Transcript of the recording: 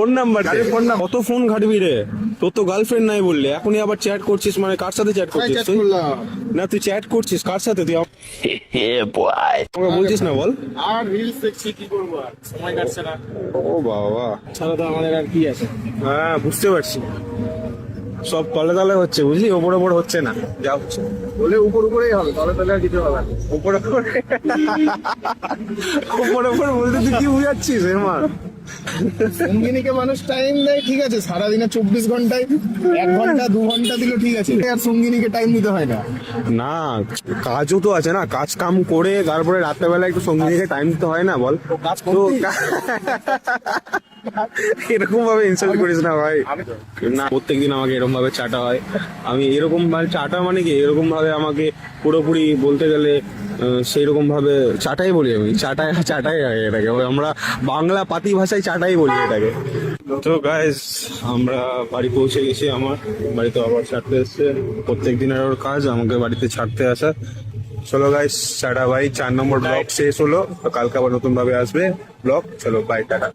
Phone number কত phone ঘাটবি রে? তোর তো গার্লফ্রেন্ড নাই বললি, এখনই আবার চ্যাট করছিস, মানে কার সাথে চ্যাট করছিস তুই? না তুই চ্যাট করছিস কার সাথে? তুই আমাকে বলছিস না, বল। আর রিলস দেখছি, কি করবো আর, সময় কাটছে না। ও বাবা, ছাড়া তো আমাদের আর কি আছে। হ্যাঁ বুঝতে পারছি, সব তলে তলে হচ্ছে বুঝলি, ওপর ওপর হচ্ছে না, যা হচ্ছে বলে উপর উপরেই হবে, তলে তলে আর কিছু হবে না। উপর ওপর উপর ওপর বলতে তুই কি বুঝাচ্ছিস এরমান? সঙ্গিনীকে মানুষ টাইম দেয়, ঠিক আছে, সারাদিনে 24 ঘন্টায় 1 ঘন্টা 2 ঘন্টা দিল, ঠিক আছে, আর সঙ্গিনীকে টাইম দিতে হয় না। না, কাজও তো আছে না, কাজ কাম করে তারপরে রাত্রেবেলা একটু সঙ্গীকে টাইম দিতে হয় না, বল। কাজ তো করতেই- এরকম ভাবে ইনসাল্ট করিস না ভাই। না, প্রত্যেকদিন আমাকে এরকম ভাবে চাটা হয়। আমি এরকম ভাবে চাটা মানে কি, এরকম ভাবে আমাকে পুরোপুরি বলতে গেলে সেই রকম ভাবে চাটাই বলি আমি, চাটাই চাটাই এটাকে আমরা বাংলা পাতি ভাষায় চাটাই বলি এটাকে। তো গাইস, আমরা বাড়ি পৌঁছে গেছি, আমার বাড়িতে আবার ছাড়তে এসছে, প্রত্যেক দিনের ওর কাজ আমাকে বাড়িতে ছাড়তে আসা। চলো গাইস, টাটা বাই। 4 নম্বর ব্লগ শেষ হলো, কালকে আবার নতুন ভাবে আসবে ব্লগ। চলো বাই, টাটা।